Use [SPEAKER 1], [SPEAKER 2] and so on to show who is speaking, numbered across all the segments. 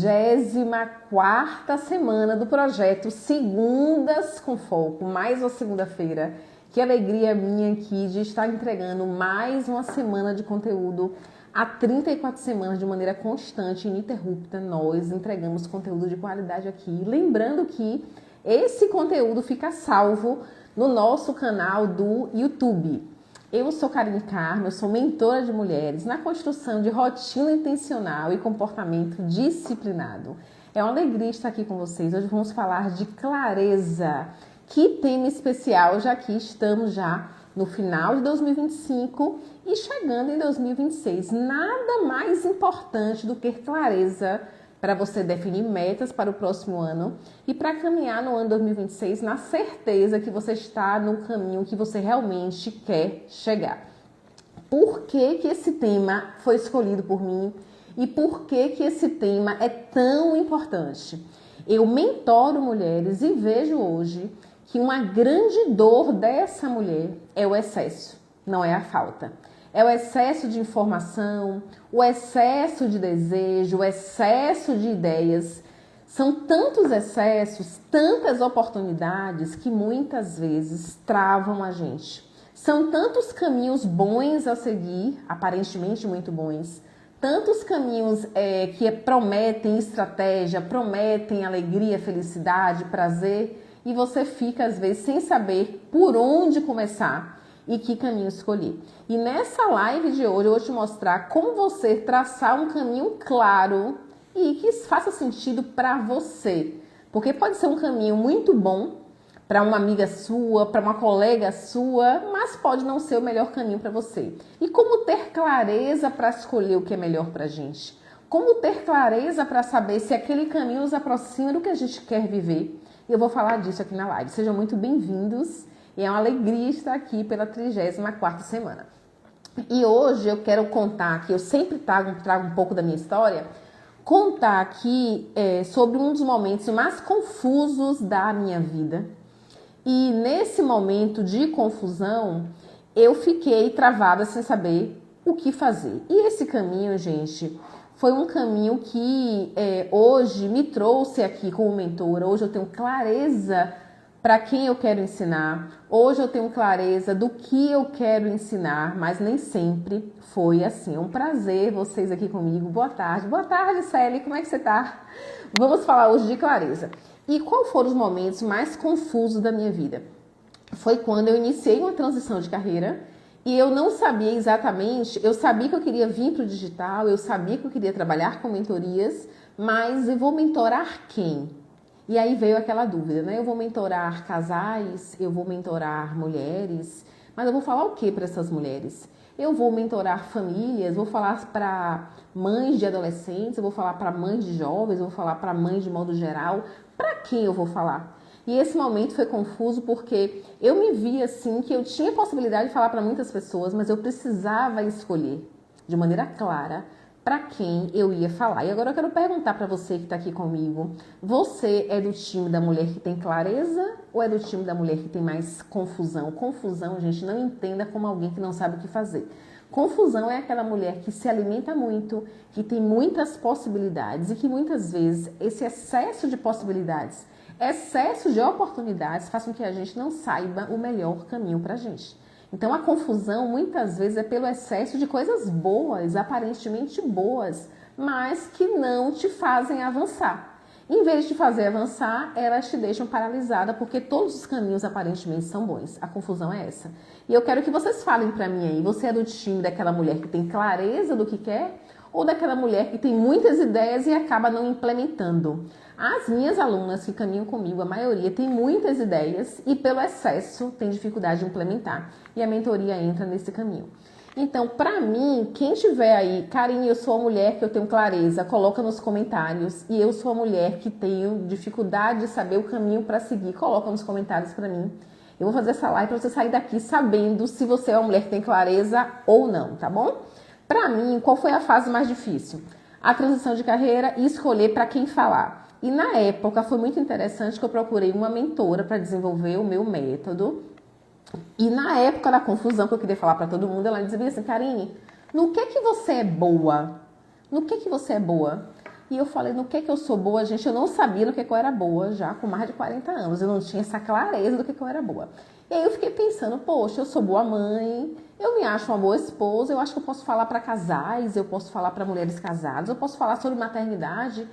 [SPEAKER 1] 34ª semana do projeto Segundas com Foco, mais uma segunda-feira. Que alegria minha aqui de estar entregando mais uma semana de conteúdo. Há 34 semanas, de maneira constante e ininterrupta, nós entregamos conteúdo de qualidade aqui. Lembrando que esse conteúdo fica salvo no nosso canal do YouTube. Eu sou Karine Carmo, eu sou mentora de mulheres na construção de rotina intencional e comportamento disciplinado. É uma alegria estar aqui com vocês. Hoje vamos falar de clareza. Que tema especial, já que estamos já no final de 2025 e chegando em 2026. Nada mais importante do que clareza para você definir metas para o próximo ano e para caminhar no ano 2026 na certeza que você está no caminho que você realmente quer chegar. Por que que esse tema foi escolhido por mim e por que que esse tema é tão importante? Eu mentoro mulheres e vejo hoje que uma grande dor dessa mulher é o excesso, não é a falta. É o excesso de informação, o excesso de desejo, o excesso de ideias. São tantos excessos, tantas oportunidades que muitas vezes travam a gente. São tantos caminhos bons a seguir, aparentemente muito bons, tantos caminhos que prometem estratégia, prometem alegria, felicidade, prazer, e você fica às vezes sem saber por onde começar e que caminho escolher. E nessa live de hoje eu vou te mostrar como você traçar um caminho claro e que faça sentido para você. Porque pode ser um caminho muito bom para uma amiga sua, para uma colega sua, mas pode não ser o melhor caminho para você. E como ter clareza para escolher o que é melhor para a gente? Como ter clareza para saber se aquele caminho nos aproxima do que a gente quer viver? Eu vou falar disso aqui na live. Sejam muito bem-vindos. E é uma alegria estar aqui pela 34ª semana. E hoje eu quero contar aqui, eu sempre trago um pouco da minha história, contar aqui sobre um dos momentos mais confusos da minha vida. E nesse momento de confusão, eu fiquei travada sem saber o que fazer. E esse caminho, gente, foi um caminho que hoje me trouxe aqui como mentora. Hoje eu tenho clareza para quem eu quero ensinar. Hoje eu tenho clareza do que eu quero ensinar, mas nem sempre foi assim. É um prazer vocês aqui comigo. Boa tarde. Boa tarde, Célia. Como é que você tá? Vamos falar hoje de clareza. E quais foram os momentos mais confusos da minha vida? Foi quando eu iniciei uma transição de carreira e eu não sabia exatamente, eu sabia que eu queria vir para o digital, eu sabia que eu queria trabalhar com mentorias, mas eu vou mentorar quem? E aí veio aquela dúvida, né? Eu vou mentorar casais, eu vou mentorar mulheres, mas eu vou falar o que para essas mulheres? Eu vou mentorar famílias, vou falar para mães de adolescentes, eu vou falar para mães de jovens, eu vou falar para mães de modo geral. Para quem eu vou falar? E esse momento foi confuso porque eu me vi assim que eu tinha possibilidade de falar para muitas pessoas, mas eu precisava escolher de maneira clara para quem eu ia falar. E agora eu quero perguntar para você que está aqui comigo, você é do time da mulher que tem clareza ou é do time da mulher que tem mais confusão? Confusão, gente, não entenda como alguém que não sabe o que fazer. Confusão é aquela mulher que se alimenta muito, que tem muitas possibilidades e que muitas vezes esse excesso de possibilidades, excesso de oportunidades faz com que a gente não saiba o melhor caminho para a gente. Então a confusão muitas vezes é pelo excesso de coisas boas, aparentemente boas, mas que não te fazem avançar. Em vez de te fazer avançar, elas te deixam paralisada porque todos os caminhos aparentemente são bons. A confusão é essa. E eu quero que vocês falem pra mim aí, você é do time daquela mulher que tem clareza do que quer ou daquela mulher que tem muitas ideias e acaba não implementando? As minhas alunas que caminham comigo, a maioria tem muitas ideias e pelo excesso tem dificuldade de implementar. E a mentoria entra nesse caminho. Então, pra mim, quem tiver aí, Karine, eu sou a mulher que eu tenho clareza, coloca nos comentários. E eu sou a mulher que tenho dificuldade de saber o caminho para seguir, coloca nos comentários pra mim. Eu vou fazer essa live pra você sair daqui sabendo se você é uma mulher que tem clareza ou não, tá bom? Pra mim, qual foi a fase mais difícil? A transição de carreira e escolher pra quem falar. E na época foi muito interessante que eu procurei uma mentora para desenvolver o meu método. E na época da confusão que eu queria falar para todo mundo, ela dizia assim, Karine, no que você é boa? No que você é boa? E eu falei, no que eu sou boa, gente? Eu não sabia no que eu era boa já com mais de 40 anos. Eu não tinha essa clareza do que eu era boa. E aí eu fiquei pensando, poxa, eu sou boa mãe, eu me acho uma boa esposa, eu acho que eu posso falar para casais, eu posso falar para mulheres casadas, eu posso falar sobre maternidade.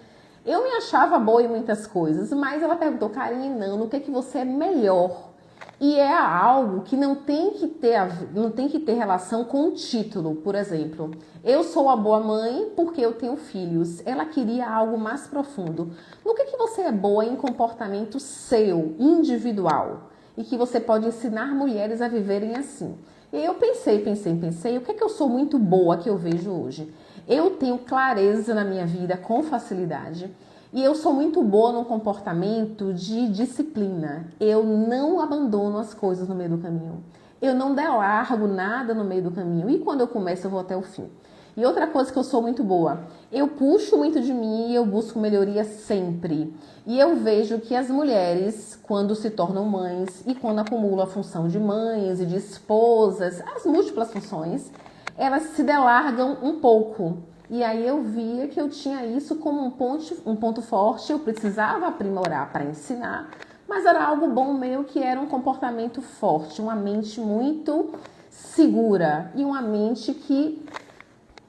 [SPEAKER 1] Eu me achava boa em muitas coisas, mas ela perguntou, Karine, não, no que você é melhor? E é algo que não tem que ter relação com o título, por exemplo. Eu sou a boa mãe porque eu tenho filhos. Ela queria algo mais profundo. No que você é boa em comportamento seu, individual? E que você pode ensinar mulheres a viverem assim. E aí eu pensei, o que eu sou muito boa que eu vejo hoje? Eu tenho clareza na minha vida com facilidade. E eu sou muito boa no comportamento de disciplina. Eu não abandono as coisas no meio do caminho. Eu não delargo nada no meio do caminho. E quando eu começo, eu vou até o fim. E outra coisa que eu sou muito boa, eu puxo muito de mim e eu busco melhoria sempre. E eu vejo que as mulheres, quando se tornam mães e quando acumulam a função de mães e de esposas, as múltiplas funções, elas se delargam um pouco. E aí eu via que eu tinha isso como um ponto forte, eu precisava aprimorar para ensinar, mas era algo bom meu que era um comportamento forte, uma mente muito segura e uma mente que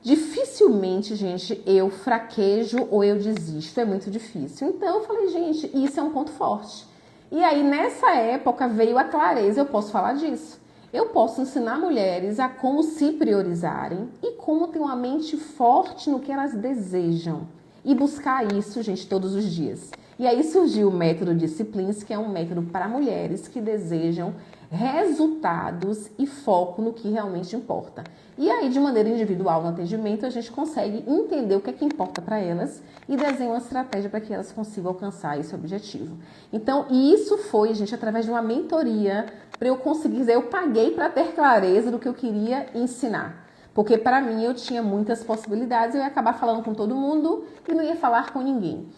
[SPEAKER 1] dificilmente, gente, eu fraquejo ou eu desisto, é muito difícil. Então eu falei, gente, isso é um ponto forte. E aí nessa época veio a clareza, eu posso falar disso. Eu posso ensinar mulheres a como se priorizarem e como ter uma mente forte no que elas desejam. E buscar isso, gente, todos os dias. E aí surgiu o método Disciplines, que é um método para mulheres que desejam resultados e foco no que realmente importa. E aí, de maneira individual no atendimento, a gente consegue entender o que é que importa para elas e desenhar uma estratégia para que elas consigam alcançar esse objetivo. Então, isso foi, gente, através de uma mentoria para eu conseguir, eu paguei para ter clareza do que eu queria ensinar. Porque para mim eu tinha muitas possibilidades, eu ia acabar falando com todo mundo e não ia falar com ninguém.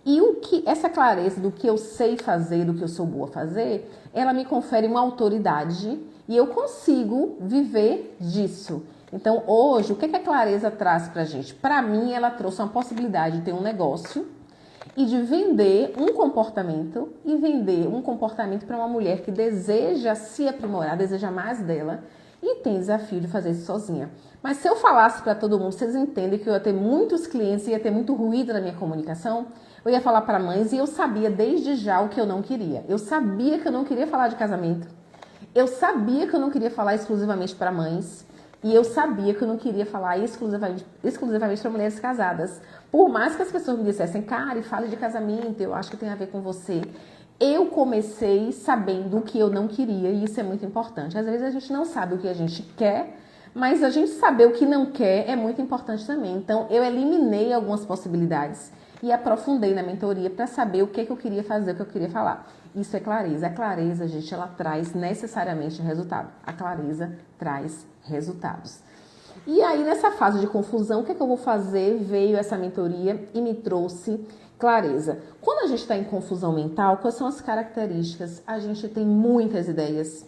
[SPEAKER 1] E essa clareza do que eu sei fazer, do que eu sou boa a fazer, ela me confere uma autoridade e eu consigo viver disso. Então hoje, o que a clareza traz pra gente? Para mim, ela trouxe uma possibilidade de ter um negócio e de vender um comportamento para uma mulher que deseja se aprimorar, deseja mais dela e tem desafio de fazer isso sozinha. Mas se eu falasse para todo mundo, vocês entendem que eu ia ter muitos clientes, ia ter muito ruído na minha comunicação, eu ia falar para mães e eu sabia desde já o que eu não queria. Eu sabia que eu não queria falar de casamento. Eu sabia que eu não queria falar exclusivamente para mães. E eu sabia que eu não queria falar exclusivamente para mulheres casadas. Por mais que as pessoas me dissessem, cara, fale de casamento, eu acho que tem a ver com você. Eu comecei sabendo o que eu não queria e isso é muito importante. Às vezes a gente não sabe o que a gente quer, mas a gente saber o que não quer é muito importante também. Então eu eliminei algumas possibilidades e aprofundei na mentoria para saber o que eu queria fazer, o que eu queria falar. Isso é clareza. A clareza, gente, ela traz necessariamente resultado. A clareza traz resultados. E aí, nessa fase de confusão, o que eu vou fazer? Veio essa mentoria e me trouxe clareza. Quando a gente está em confusão mental, quais são as características? A gente tem muitas ideias.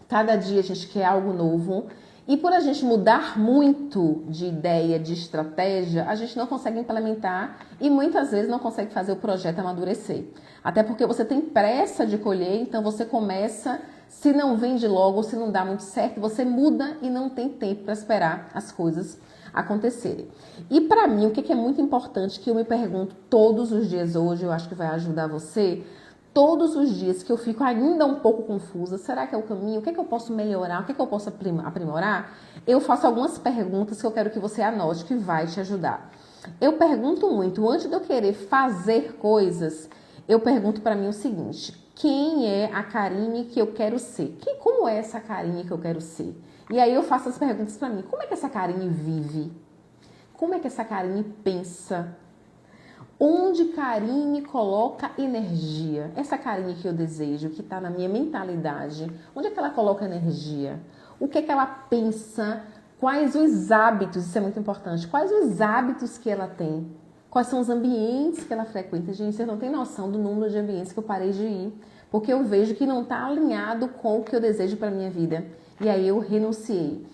[SPEAKER 1] Cada dia a gente quer algo novo. E por a gente mudar muito de ideia, de estratégia, a gente não consegue implementar e muitas vezes não consegue fazer o projeto amadurecer. Até porque você tem pressa de colher, então você começa, se não vende logo, se não dá muito certo, você muda e não tem tempo para esperar as coisas acontecerem. E para mim, o que é muito importante, que eu me pergunto todos os dias hoje, eu acho que vai ajudar você, todos os dias que eu fico ainda um pouco confusa, será que é o caminho? O que é que eu posso melhorar? O que é que eu posso aprimorar? Eu faço algumas perguntas que eu quero que você anote, que vai te ajudar. Eu pergunto muito, antes de eu querer fazer coisas, eu pergunto para mim o seguinte, quem é a Karine que eu quero ser? Como é essa Karine que eu quero ser? E aí eu faço as perguntas para mim, como é que essa Karine vive? Como é que essa Karine pensa? Onde Karine coloca energia? Essa Karine que eu desejo, que está na minha mentalidade, onde é que ela coloca energia? O que é que ela pensa? Quais os hábitos? Isso é muito importante. Quais os hábitos que ela tem? Quais são os ambientes que ela frequenta? Gente, vocês não têm noção do número de ambientes que eu parei de ir, porque eu vejo que não está alinhado com o que eu desejo para minha vida. E aí eu renunciei.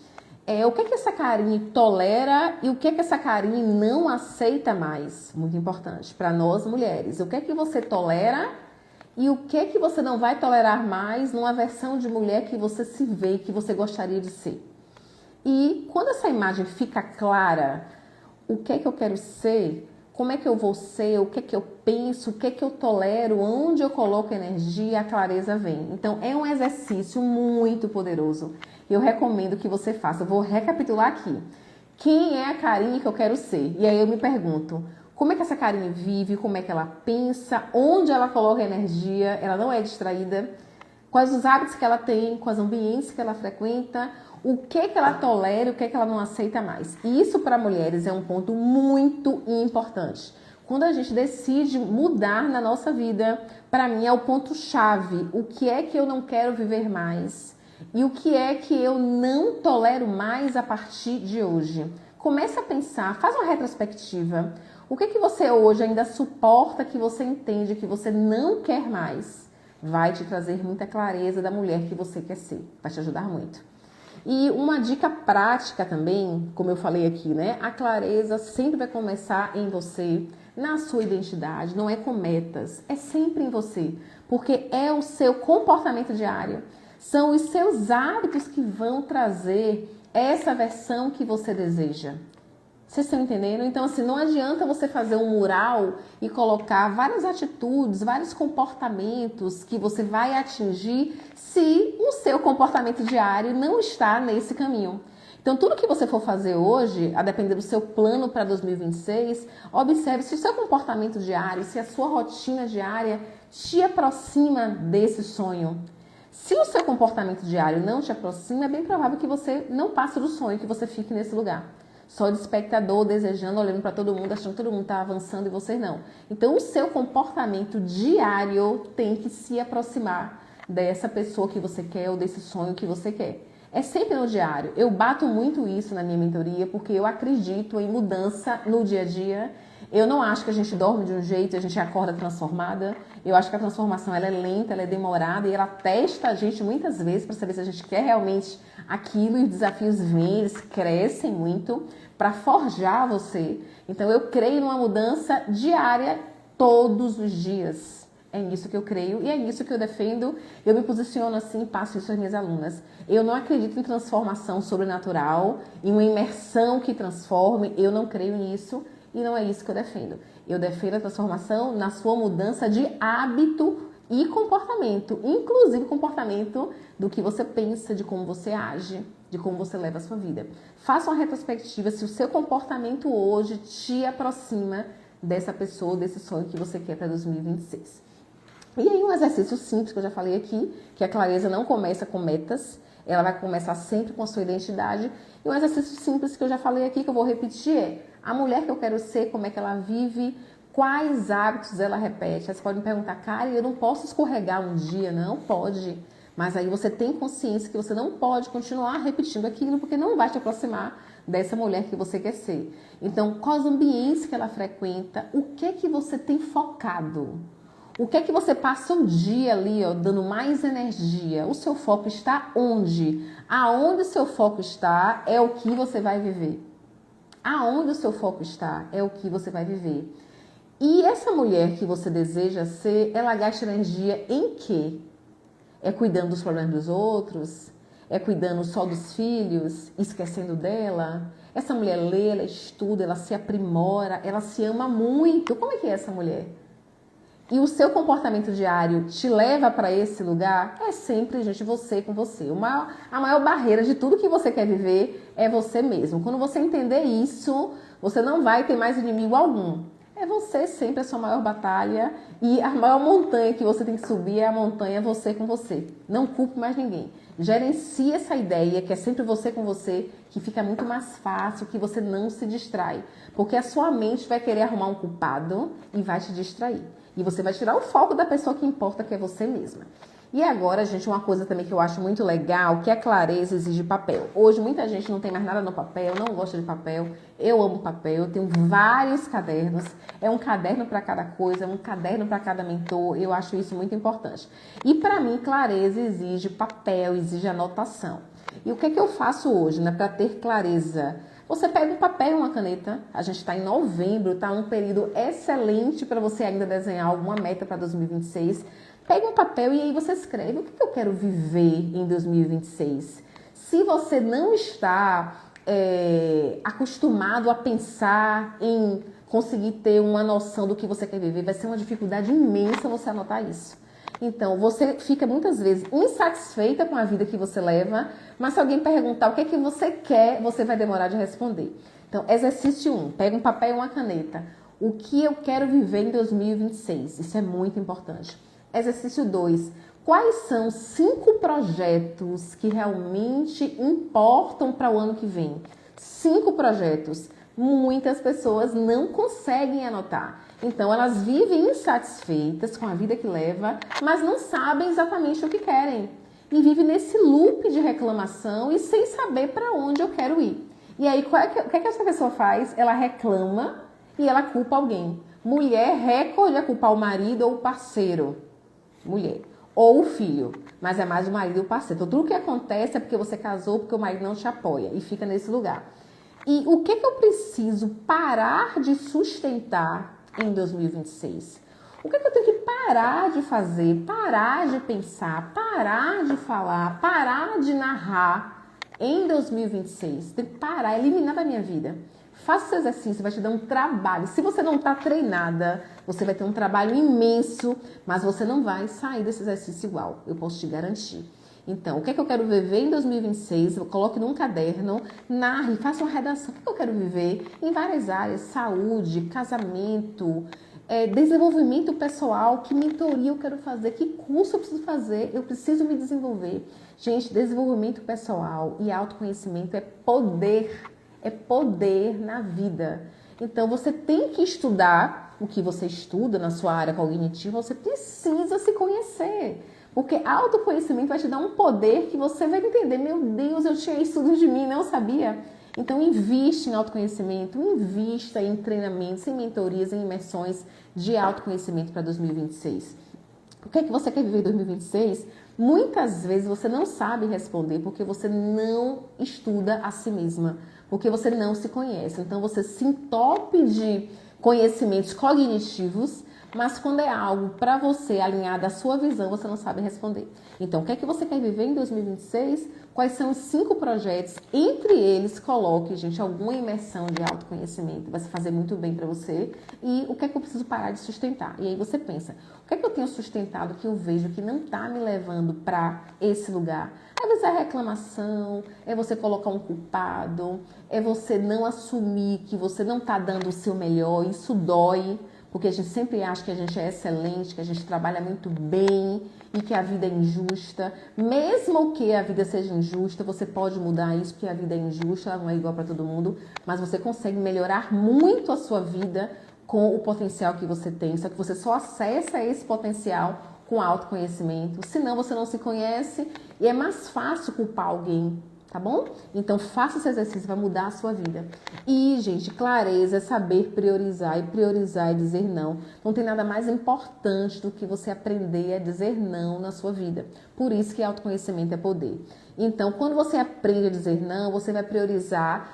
[SPEAKER 1] O que é que essa Karine tolera e o que é que essa Karine não aceita mais? Muito importante para nós mulheres. O que é que você tolera e o que é que você não vai tolerar mais numa versão de mulher que você se vê, que você gostaria de ser? E quando essa imagem fica clara, o que é que eu quero ser, como é que eu vou ser, o que é que eu penso, o que é que eu tolero, onde eu coloco energia, a clareza vem. Então é um exercício muito poderoso. Eu recomendo que você faça. Eu vou recapitular aqui. Quem é a Karine que eu quero ser? E aí eu me pergunto, como é que essa Karine vive, como é que ela pensa, onde ela coloca energia, ela não é distraída, quais os hábitos que ela tem, quais ambientes que ela frequenta, o que ela tolera, o que ela não aceita mais. E isso para mulheres é um ponto muito importante. Quando a gente decide mudar na nossa vida, para mim é o ponto-chave. O que é que eu não quero viver mais? E o que é que eu não tolero mais a partir de hoje? Comece a pensar, faz uma retrospectiva. O que é que você hoje ainda suporta, que você entende, que você não quer mais? Vai te trazer muita clareza da mulher que você quer ser. Vai te ajudar muito. E uma dica prática também, como eu falei aqui, né? A clareza sempre vai começar em você, na sua identidade, não é com metas, é sempre em você, porque é o seu comportamento diário, são os seus hábitos que vão trazer essa versão que você deseja. Vocês estão entendendo? Então, assim, não adianta você fazer um mural e colocar várias atitudes, vários comportamentos que você vai atingir se o seu comportamento diário não está nesse caminho. Então, tudo que você for fazer hoje, a depender do seu plano para 2026, observe se o seu comportamento diário, se a sua rotina diária te aproxima desse sonho. Se o seu comportamento diário não te aproxima, é bem provável que você não passe do sonho, que você fique nesse lugar. Só de espectador, desejando, olhando para todo mundo, achando que todo mundo está avançando e você não. Então, o seu comportamento diário tem que se aproximar dessa pessoa que você quer ou desse sonho que você quer. É sempre no diário. Eu bato muito isso na minha mentoria porque eu acredito em mudança no dia a dia. Eu não acho que a gente dorme de um jeito e a gente acorda transformada. Eu acho que a transformação ela é lenta, ela é demorada e ela testa a gente muitas vezes para saber se a gente quer realmente aquilo e os desafios vêm, eles crescem muito para forjar você. Então eu creio numa mudança diária todos os dias. É nisso que eu creio e é nisso que eu defendo. Eu me posiciono assim e passo isso às minhas alunas. Eu não acredito em transformação sobrenatural, em uma imersão que transforme. Eu não creio nisso e não é isso que eu defendo. Eu defendo a transformação na sua mudança de hábito e comportamento, inclusive comportamento do que você pensa, de como você age, de como você leva a sua vida. Faça uma retrospectiva se o seu comportamento hoje te aproxima dessa pessoa, desse sonho que você quer para 2026. E aí um exercício simples que eu já falei aqui, que a clareza não começa com metas, ela vai começar sempre com a sua identidade. E um exercício simples que eu já falei aqui, que eu vou repetir, é a mulher que eu quero ser, como é que ela vive, quais hábitos ela repete. Aí você pode me perguntar, cara, eu não posso escorregar um dia? Não pode. Mas aí você tem consciência que você não pode continuar repetindo aquilo, porque não vai te aproximar dessa mulher que você quer ser. Então, quais ambientes que ela frequenta, o que é que você tem focado? O que é que você passa o dia ali, ó, dando mais energia? O seu foco está onde? Aonde o seu foco está é o que você vai viver. Aonde o seu foco está é o que você vai viver. E essa mulher que você deseja ser, ela gasta energia em quê? É cuidando dos problemas dos outros? É cuidando só dos filhos, esquecendo dela? Essa mulher lê, ela estuda, ela se aprimora, ela se ama muito. Como é que é essa mulher? E o seu comportamento diário te leva para esse lugar? É sempre, gente, você com você. A maior barreira de tudo que você quer viver é você mesmo. Quando você entender isso, você não vai ter mais inimigo algum. É você sempre a sua maior batalha e a maior montanha que você tem que subir é a montanha você com você. Não culpe mais ninguém. Gerencie essa ideia que é sempre você com você, que fica muito mais fácil, que você não se distrai. Porque a sua mente vai querer arrumar um culpado e vai te distrair. E você vai tirar o foco da pessoa que importa, que é você mesma. E agora, gente, uma coisa também que eu acho muito legal, que a clareza exige papel. Hoje, muita gente não tem mais nada no papel, não gosta de papel. Eu amo papel, eu tenho vários cadernos. É um caderno para cada coisa, um caderno para cada mentor. Eu acho isso muito importante. E para mim, clareza exige papel, exige anotação. E o que é que eu faço hoje, né, para ter clareza? Você pega um papel e uma caneta, a gente está em novembro, tá um período excelente para você ainda desenhar alguma meta para 2026. Pega um papel e aí você escreve o que eu quero viver em 2026. Se você não está acostumado a pensar em conseguir ter uma noção do que você quer viver, vai ser uma dificuldade imensa você anotar isso. Então, você fica muitas vezes insatisfeita com a vida que você leva, mas se alguém perguntar o que é que você quer, você vai demorar de responder. Então, exercício 1, pega um papel e uma caneta. O que eu quero viver em 2026? Isso é muito importante. Exercício 2, quais são 5 projetos que realmente importam para o ano que vem? 5 projetos. Muitas pessoas não conseguem anotar. Então, elas vivem insatisfeitas com a vida que leva, mas não sabem exatamente o que querem. E vivem nesse loop de reclamação e sem saber para onde eu quero ir. E aí, o que é que essa pessoa faz? Ela reclama e ela culpa alguém. Mulher, recorde a culpar o marido ou o parceiro. Mulher. Ou o filho, mas é mais o marido e o parceiro. Então, tudo que acontece é porque você casou, porque o marido não te apoia e fica nesse lugar. E o que eu preciso parar de sustentar em 2026? O que eu tenho que parar de fazer, parar de pensar, parar de falar, parar de narrar em 2026? Tem que parar, eliminar da minha vida. Faça esse exercício, vai te dar um trabalho. Se você não está treinada, você vai ter um trabalho imenso, mas você não vai sair desse exercício igual, eu posso te garantir. Então, o que é que eu quero viver em 2026? Eu coloque num caderno, narre, faça uma redação. O que eu quero viver em várias áreas? Saúde, casamento, desenvolvimento pessoal, que mentoria eu quero fazer, que curso eu preciso fazer, eu preciso me desenvolver. Gente, desenvolvimento pessoal e autoconhecimento é poder na vida. Então, você tem que estudar o que você estuda na sua área cognitiva, você precisa se conhecer. Porque autoconhecimento vai te dar um poder que você vai entender, meu Deus, eu tinha isso dentro de mim, não sabia? Então, invista em autoconhecimento, invista em treinamentos, em mentorias, em imersões de autoconhecimento para 2026. O que é que você quer viver em 2026? Muitas vezes você não sabe responder porque você não estuda a si mesma, porque você não se conhece. Então, você se entope de conhecimentos cognitivos, mas quando é algo para você alinhado à sua visão, você não sabe responder. Então, o que é que você quer viver em 2026? Quais são os 5 projetos? Entre eles, coloque, gente, alguma imersão de autoconhecimento. Vai se fazer muito bem para você. E o que é que eu preciso parar de sustentar? E aí você pensa, o que é que eu tenho sustentado que eu vejo que não está me levando para esse lugar? Às vezes é reclamação, é você colocar um culpado, é você não assumir que você não está dando o seu melhor. Isso dói. Porque a gente sempre acha que a gente é excelente, que a gente trabalha muito bem e que a vida é injusta. Mesmo que a vida seja injusta, você pode mudar isso, porque a vida é injusta, ela não é igual para todo mundo, mas você consegue melhorar muito a sua vida com o potencial que você tem. Só que você só acessa esse potencial com autoconhecimento. Senão você não se conhece e é mais fácil culpar alguém. Tá bom? Então, faça esse exercício, vai mudar a sua vida. E, gente, clareza é saber priorizar. E priorizar é dizer não. Não tem nada mais importante do que você aprender a dizer não na sua vida. Por isso que autoconhecimento é poder. Então, quando você aprende a dizer não, você vai priorizar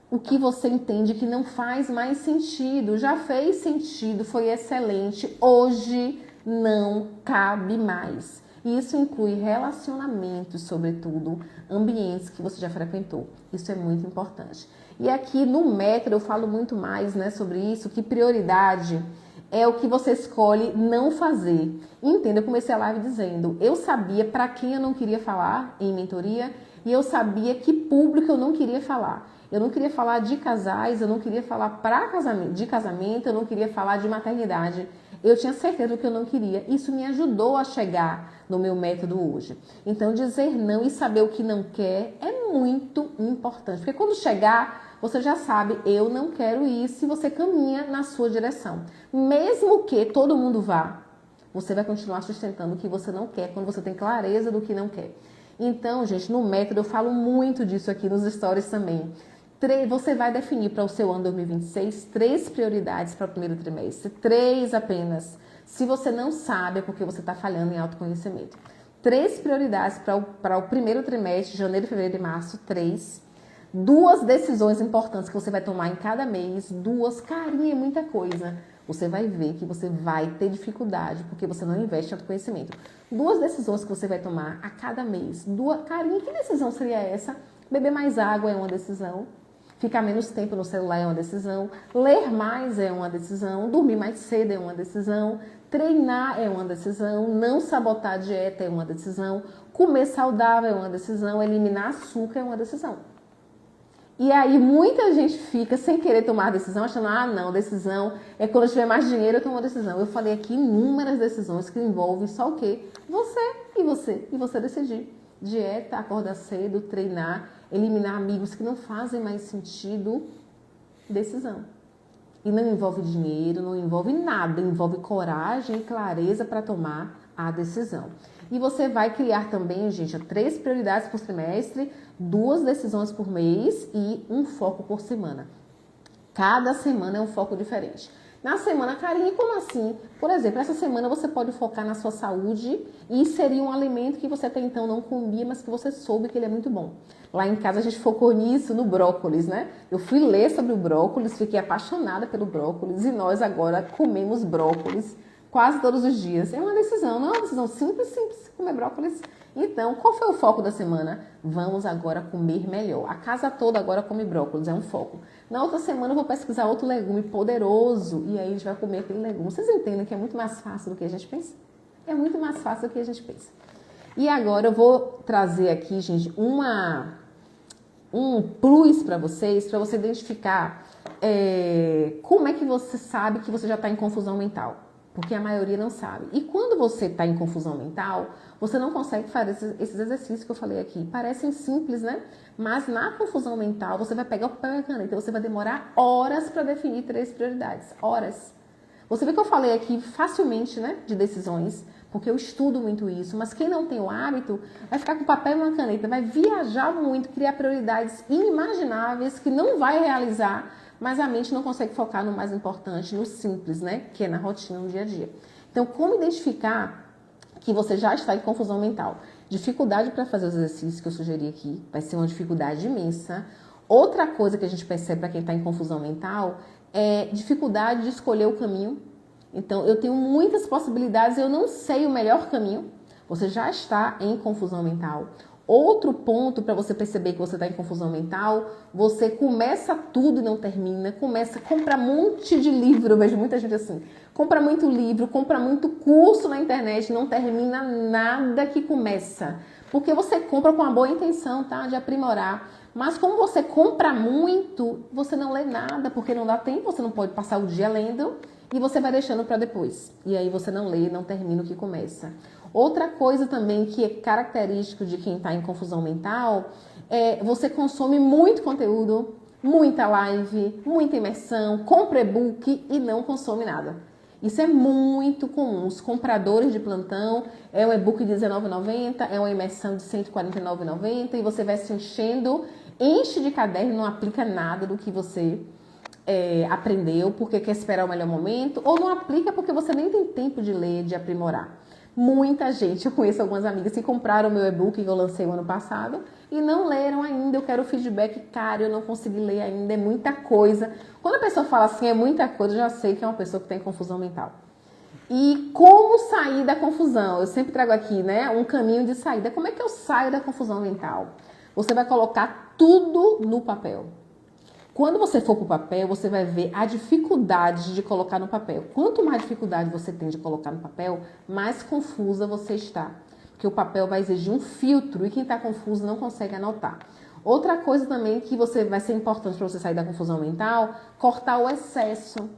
[SPEAKER 1] o que você entende que não faz mais sentido. Já fez sentido, foi excelente. Hoje não cabe mais. E isso inclui relacionamentos, sobretudo, ambientes que você já frequentou. Isso é muito importante. E aqui no método eu falo muito mais, né, sobre isso, que prioridade é o que você escolhe não fazer. Entenda, eu comecei a live dizendo, eu sabia para quem eu não queria falar em mentoria e eu sabia que público eu não queria falar. Eu não queria falar de casais, eu não queria falar de casamento, eu não queria falar de maternidade. Eu tinha certeza do que eu não queria. Isso me ajudou a chegar no meu método hoje. Então, dizer não e saber o que não quer é muito importante. Porque quando chegar, você já sabe, eu não quero isso e você caminha na sua direção. Mesmo que todo mundo vá, você vai continuar sustentando o que você não quer quando você tem clareza do que não quer. Então, gente, no método eu falo muito disso aqui nos stories também. Você vai definir para o seu ano 2026 3 prioridades para o primeiro trimestre. 3 apenas. Se você não sabe, é porque você está falhando em autoconhecimento. 3 prioridades para o primeiro trimestre, janeiro, fevereiro e março, 3. 2 decisões importantes que você vai tomar em cada mês, 2, carinha, é muita coisa. Você vai ver que você vai ter dificuldade, porque você não investe em autoconhecimento. 2 decisões que você vai tomar a cada mês. 2, carinha, que decisão seria essa? Beber mais água é uma decisão. Ficar menos tempo no celular é uma decisão. Ler mais é uma decisão. Dormir mais cedo é uma decisão. Treinar é uma decisão. Não sabotar a dieta é uma decisão. Comer saudável é uma decisão. Eliminar açúcar é uma decisão. E aí muita gente fica sem querer tomar decisão, achando, não, decisão é quando eu tiver mais dinheiro eu tomo uma decisão. Eu falei aqui inúmeras decisões que envolvem só o quê? Você e você decidir. Dieta, acordar cedo, treinar, eliminar amigos que não fazem mais sentido, decisão. E não envolve dinheiro, não envolve nada, envolve coragem e clareza para tomar a decisão. E você vai criar também, gente, 3 prioridades por trimestre, 2 decisões por mês e um foco por semana. Cada semana é um foco diferente. Na semana, carinha, como assim? Por exemplo, essa semana você pode focar na sua saúde e inserir um alimento que você até então não comia, mas que você soube que ele é muito bom. Lá em casa a gente focou nisso, no brócolis, né? Eu fui ler sobre o brócolis, fiquei apaixonada pelo brócolis e nós agora comemos brócolis quase todos os dias. É uma decisão, não é uma decisão simples, comer brócolis. Então, qual foi o foco da semana? Vamos agora comer melhor. A casa toda agora come brócolis, é um foco. Na outra semana eu vou pesquisar outro legume poderoso e aí a gente vai comer aquele legume. Vocês entendem que é muito mais fácil do que a gente pensa? É muito mais fácil do que a gente pensa. E agora eu vou trazer aqui, gente, um plus para você identificar como é que você sabe que você já está em confusão mental. Porque a maioria não sabe. E quando você está em confusão mental, você não consegue fazer esses exercícios que eu falei aqui. Parecem simples, né? Mas na confusão mental, você vai pegar o papel e a caneta. Você vai demorar horas para definir 3 prioridades. Horas. Você vê que eu falei aqui facilmente, né? De decisões. Porque eu estudo muito isso. Mas quem não tem o hábito, vai ficar com papel e uma caneta. Vai viajar muito, criar prioridades inimagináveis que não vai realizar. Mas a mente não consegue focar no mais importante, no simples, né? Que é na rotina, no dia a dia. Então, como identificar que você já está em confusão mental? Dificuldade para fazer os exercícios que eu sugeri aqui, vai ser uma dificuldade imensa. Outra coisa que a gente percebe para quem está em confusão mental é dificuldade de escolher o caminho. Então, eu tenho muitas possibilidades, eu não sei o melhor caminho. Você já está em confusão mental. Outro ponto para você perceber que você está em confusão mental, você começa tudo e não termina, compra um monte de livro, eu vejo muita gente assim, compra muito livro, compra muito curso na internet, não termina nada que começa. Porque você compra com uma boa intenção, tá? De aprimorar. Mas como você compra muito, você não lê nada, porque não dá tempo, você não pode passar o dia lendo e você vai deixando para depois. E aí você não lê, não termina o que começa. Outra coisa também que é característico de quem está em confusão mental é você consome muito conteúdo, muita live, muita imersão, compra e-book e não consome nada. Isso é muito comum. Os compradores de plantão é um e-book de R$19,90, é uma imersão de R$149,90 e você vai se enchendo, enche de caderno, não aplica nada do que você aprendeu porque quer esperar o melhor momento ou não aplica porque você nem tem tempo de ler, de aprimorar. Muita gente, eu conheço algumas amigas que compraram o meu e-book que eu lancei o ano passado e não leram ainda. Eu quero feedback, cara, eu não consegui ler ainda, é muita coisa. Quando a pessoa fala assim, é muita coisa, eu já sei que é uma pessoa que tem confusão mental. E como sair da confusão? Eu sempre trago aqui, né, um caminho de saída. Como é que eu saio da confusão mental? Você vai colocar tudo no papel. Quando você for para o papel, você vai ver a dificuldade de colocar no papel. Quanto mais dificuldade você tem de colocar no papel, mais confusa você está. Porque o papel vai exigir um filtro e quem está confuso não consegue anotar. Outra coisa também que vai ser importante para você sair da confusão mental, cortar o excesso.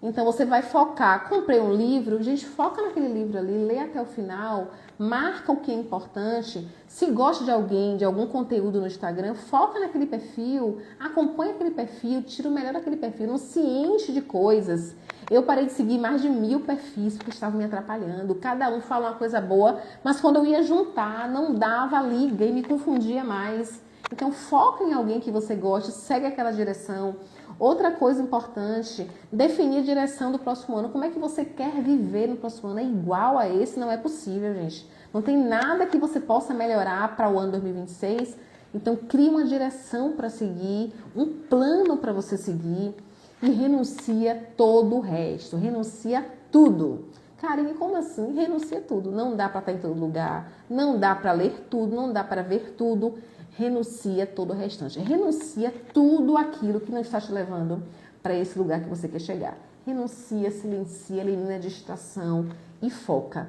[SPEAKER 1] Então você vai focar, comprei um livro, gente, foca naquele livro ali, lê até o final, marca o que é importante. Se gosta de alguém, de algum conteúdo no Instagram, foca naquele perfil, acompanha aquele perfil, tira o melhor daquele perfil, não se enche de coisas. Eu parei de seguir mais de 1000 perfis porque estavam me atrapalhando. Cada um fala uma coisa boa, mas quando eu ia juntar, não dava liga e me confundia mais. Então foca em alguém que você goste, segue aquela direção. Outra coisa importante, definir a direção do próximo ano. Como é que você quer viver no próximo ano? É igual a esse? Não é possível, gente. Não tem nada que você possa melhorar para o ano 2026. Então, crie uma direção para seguir, um plano para você seguir e renuncia todo o resto. Renuncia tudo. Karine, como assim? Renuncia tudo. Não dá para estar em todo lugar, não dá para ler tudo, não dá para ver tudo. Renuncia todo o restante. Renuncia tudo aquilo que não está te levando para esse lugar que você quer chegar. Renuncia, silencia, elimina a distração e foca.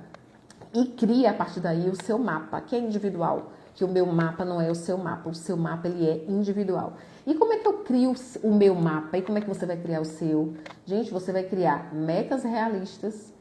[SPEAKER 1] E cria a partir daí o seu mapa, que é individual. Que o meu mapa não é o seu mapa ele é individual. E como é que eu crio o meu mapa? E como é que você vai criar o seu? Gente, você vai criar metas realistas.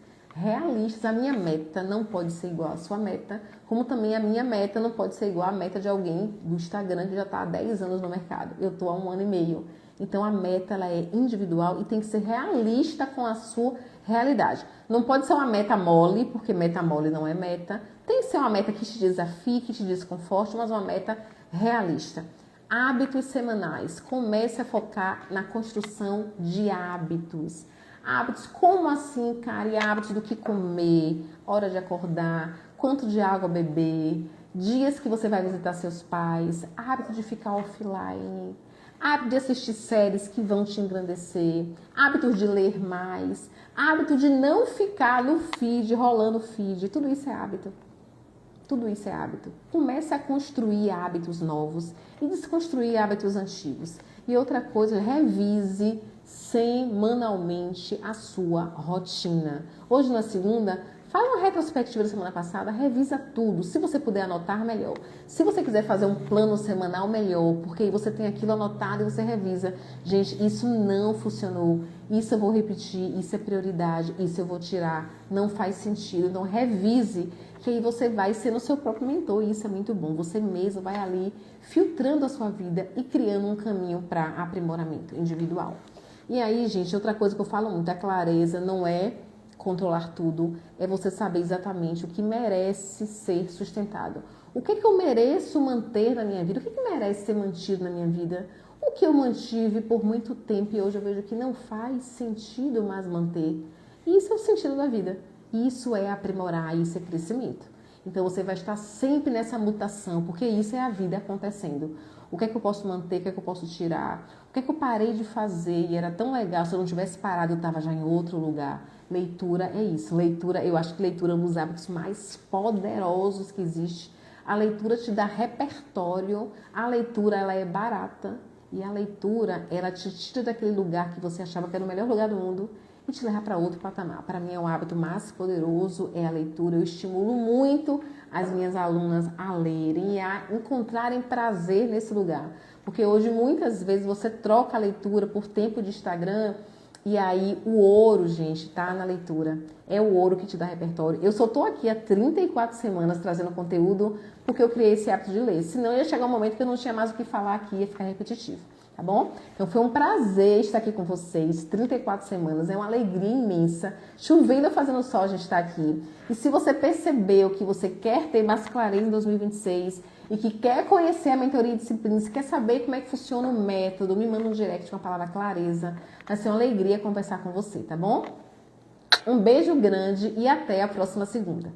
[SPEAKER 1] A minha meta não pode ser igual à sua meta, como também a minha meta não pode ser igual à meta de alguém do Instagram que já está há 10 anos no mercado. Eu estou há 1 ano e meio. Então a meta ela é individual e tem que ser realista com a sua realidade. Não pode ser uma meta mole, porque meta mole não é meta. Tem que ser uma meta que te desafie, que te desconforte, mas uma meta realista. Hábitos semanais. Comece a focar na construção de hábitos. Hábitos, como assim, cara? E hábitos do que comer, hora de acordar, quanto de água beber, dias que você vai visitar seus pais, hábito de ficar offline, hábito de assistir séries que vão te engrandecer, hábitos de ler mais, hábito de não ficar no feed, rolando feed, tudo isso é hábito. Tudo isso é hábito. Comece a construir hábitos novos e desconstruir hábitos antigos. E outra coisa, revise semanalmente a sua rotina. Hoje, na segunda, faz uma retrospectiva da semana passada, revisa tudo. Se você puder anotar, melhor. Se você quiser fazer um plano semanal, melhor, porque aí você tem aquilo anotado e você revisa. Gente, isso não funcionou. Isso eu vou repetir, isso é prioridade, isso eu vou tirar. Não faz sentido. Então, revise, que aí você vai sendo o seu próprio mentor. E isso é muito bom. Você mesmo vai ali filtrando a sua vida e criando um caminho para aprimoramento individual. E aí, gente, outra coisa que eu falo muito, a clareza não é controlar tudo, é você saber exatamente o que merece ser sustentado. O que eu mereço manter na minha vida? O que merece ser mantido na minha vida? O que eu mantive por muito tempo e hoje eu vejo que não faz sentido mais manter. Isso é o sentido da vida. Isso é aprimorar, isso é crescimento. Então você vai estar sempre nessa mutação, porque isso é a vida acontecendo. O que é que eu posso manter, o que é que eu posso tirar? O que é que eu parei de fazer e era tão legal, se eu não tivesse parado eu estava já em outro lugar. Leitura é isso, leitura, eu acho que leitura é um dos hábitos mais poderosos que existe. A leitura te dá repertório, a leitura ela é barata e a leitura ela te tira daquele lugar que você achava que era o melhor lugar do mundo e te leva para outro patamar. Para mim é o hábito mais poderoso, é a leitura. Eu estimulo muito as minhas alunas a lerem e a encontrarem prazer nesse lugar. Porque hoje muitas vezes você troca a leitura por tempo de Instagram e aí o ouro, gente, tá na leitura. É o ouro que te dá repertório. Eu só tô aqui há 34 semanas trazendo conteúdo porque eu criei esse hábito de ler. Senão ia chegar um momento que eu não tinha mais o que falar aqui, ia ficar repetitivo. Tá bom? Então foi um prazer estar aqui com vocês, 34 semanas, é uma alegria imensa. Chovendo ou fazendo sol, a gente está aqui. E se você percebeu que você quer ter mais clareza em 2026 e que quer conhecer a mentoria e disciplina, se quer saber como é que funciona o método, me manda um direct com a palavra clareza. Vai ser uma alegria conversar com você, tá bom? Um beijo grande e até a próxima segunda.